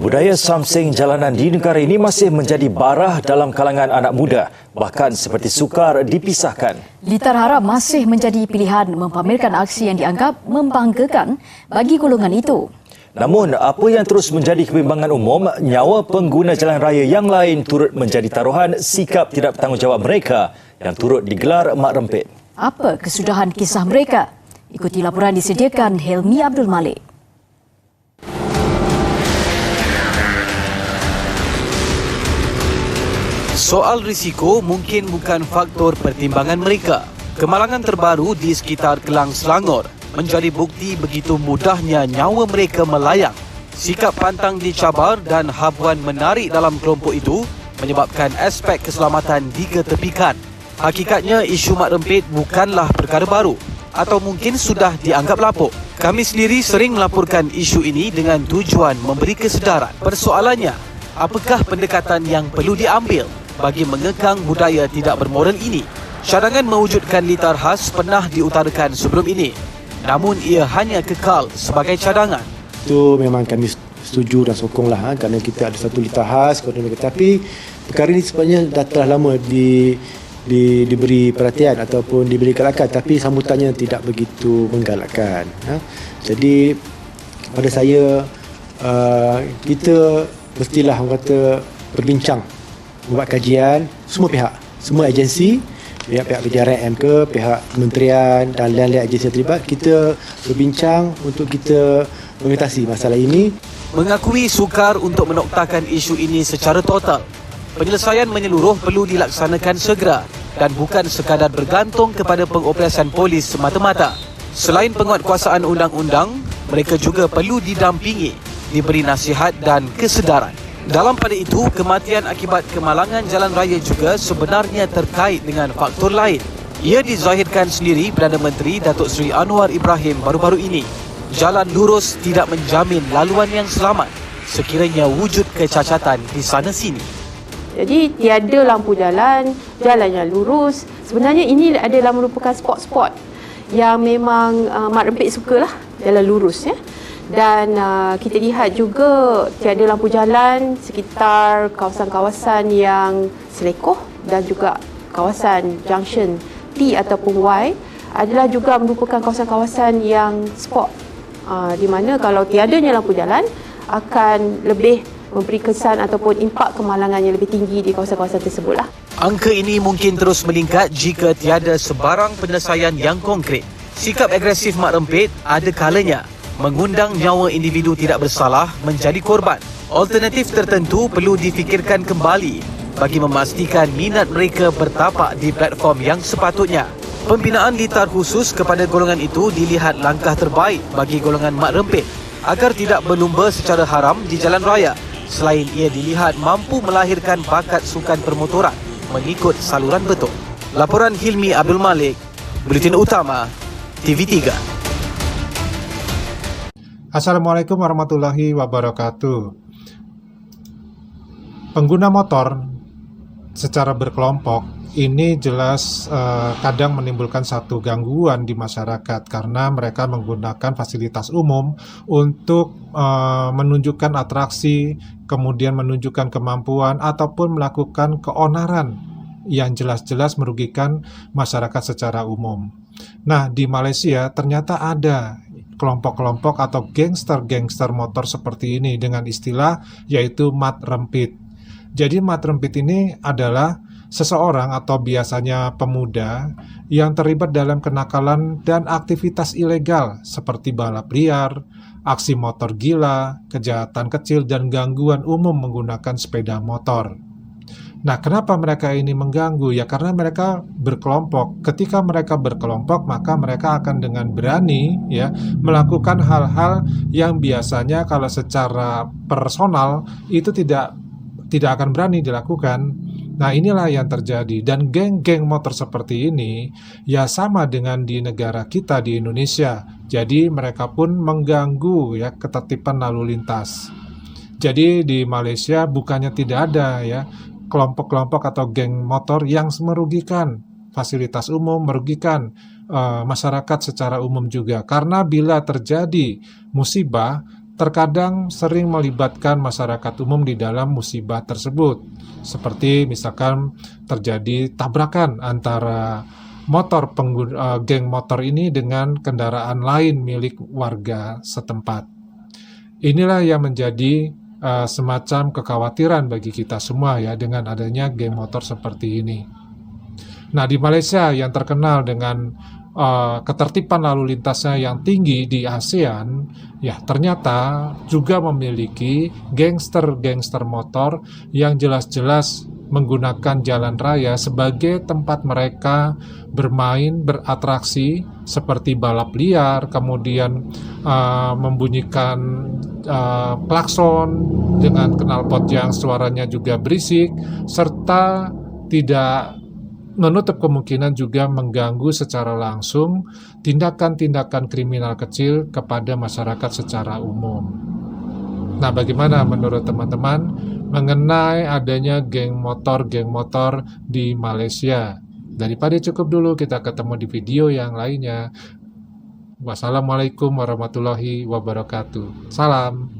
Budaya samseng jalanan di negara ini masih menjadi barah dalam kalangan anak muda, bahkan seperti sukar dipisahkan. Litar harap masih menjadi pilihan mempamerkan aksi yang dianggap membanggakan bagi golongan itu. Namun, apa yang terus menjadi kebimbangan umum, nyawa pengguna jalan raya yang lain turut menjadi taruhan sikap tidak bertanggungjawab mereka yang turut digelar mak rempit. Apa kesudahan kisah mereka? Ikuti laporan disediakan Helmi Abdul Malik. Soal risiko mungkin bukan faktor pertimbangan mereka. Kemalangan terbaru di sekitar Kelang Selangor menjadi bukti begitu mudahnya nyawa mereka melayang. Sikap pantang dicabar dan habuan menarik dalam kelompok itu menyebabkan aspek keselamatan diketepikan. Hakikatnya isu mak rempit bukanlah perkara baru atau mungkin sudah dianggap lapuk. Kami sendiri sering melaporkan isu ini dengan tujuan memberi kesedaran. Persoalannya, apakah pendekatan yang perlu diambil bagi mengekang budaya tidak bermoral ini? Cadangan mewujudkan litar khas pernah diutarakan sebelum ini. Namun ia hanya kekal sebagai cadangan. Itu memang kami setuju dan sokonglah kerana kita ada satu litar khas. Tapi perkara ini sebenarnya dah telah lama diberi perhatian ataupun diberi galakan, tapi sambutannya tidak begitu menggalakkan. Jadi pada saya, kita mestilah orang kata berbincang, buat kajian, semua pihak, semua agensi, pihak PJRM ke, pihak kementerian dan lain-lain agensi yang terlibat, kita berbincang untuk kita mengatasi masalah ini. Mengakui sukar untuk menoktakan isu ini secara total. Penyelesaian menyeluruh perlu dilaksanakan segera dan bukan sekadar bergantung kepada pengoperasian polis semata-mata. Selain penguatkuasaan undang-undang, mereka juga perlu didampingi, diberi nasihat dan kesedaran. Dalam pada itu, kematian akibat kemalangan jalan raya juga sebenarnya terkait dengan faktor lain. Ia dizahirkan sendiri Perdana Menteri Datuk Seri Anwar Ibrahim baru-baru ini. Jalan lurus tidak menjamin laluan yang selamat sekiranya wujud kecacatan di sana sini. Jadi tiada lampu jalan, jalan yang lurus. Sebenarnya ini adalah merupakan spot-spot yang memang mak rempit sukalah, jalan lurus ya. Dan kita lihat juga tiada lampu jalan sekitar kawasan-kawasan yang selekoh dan juga kawasan junction T ataupun Y adalah juga merupakan kawasan-kawasan yang spot di mana kalau tiadanya lampu jalan akan lebih memberi kesan ataupun impak kemalangan yang lebih tinggi di kawasan-kawasan tersebutlah. Angka ini mungkin terus meningkat jika tiada sebarang penyelesaian yang konkret. Sikap agresif mak rempit ada kalanya mengundang nyawa individu tidak bersalah menjadi korban. Alternatif tertentu perlu difikirkan kembali bagi memastikan minat mereka bertapak di platform yang sepatutnya. Pembinaan litar khusus kepada golongan itu dilihat langkah terbaik bagi golongan mak rempit agar tidak berlumba secara haram di jalan raya, selain ia dilihat mampu melahirkan bakat sukan permotoran mengikut saluran betul. Laporan Hilmi Abdul Malik, Buletin Utama TV3. Assalamualaikum warahmatullahi wabarakatuh. Pengguna motor secara berkelompok ini jelas kadang menimbulkan satu gangguan di masyarakat karena mereka menggunakan fasilitas umum untuk menunjukkan atraksi, kemudian menunjukkan kemampuan ataupun melakukan keonaran yang jelas-jelas merugikan masyarakat secara umum. Nah, di Malaysia ternyata ada kelompok-kelompok atau gangster-gangster motor seperti ini dengan istilah yaitu mat rempit. Jadi mat rempit ini adalah seseorang atau biasanya pemuda yang terlibat dalam kenakalan dan aktivitas ilegal seperti balap liar, aksi motor gila, kejahatan kecil dan gangguan umum menggunakan sepeda motor. Nah, kenapa mereka ini mengganggu? Ya karena mereka berkelompok. Ketika mereka berkelompok, maka mereka akan dengan berani ya melakukan hal-hal yang biasanya kalau secara personal itu tidak akan berani dilakukan. Nah, inilah yang terjadi. Dan geng-geng motor seperti ini ya sama dengan di negara kita di Indonesia. Jadi mereka pun mengganggu ya ketertiban lalu lintas. Jadi di Malaysia bukannya tidak ada ya kelompok-kelompok atau geng motor yang merugikan fasilitas umum, merugikan masyarakat secara umum juga. Karena bila terjadi musibah, terkadang sering melibatkan masyarakat umum di dalam musibah tersebut. Seperti misalkan terjadi tabrakan antara geng motor ini dengan kendaraan lain milik warga setempat. Inilah yang menjadi semacam kekhawatiran bagi kita semua ya dengan adanya geng motor seperti ini. Nah, di Malaysia yang terkenal dengan ketertiban lalu lintasnya yang tinggi di ASEAN, ya ternyata juga memiliki gangster-gangster motor yang jelas-jelas menggunakan jalan raya sebagai tempat mereka bermain, beratraksi seperti balap liar, kemudian membunyikan klakson dengan knalpot yang suaranya juga berisik, serta tidak menutup kemungkinan juga mengganggu secara langsung tindakan-tindakan kriminal kecil kepada masyarakat secara umum. Nah, bagaimana menurut teman-teman mengenai adanya geng motor di Malaysia? Daripada cukup dulu, kita ketemu di video yang lainnya. Wassalamualaikum warahmatullahi wabarakatuh. Salam.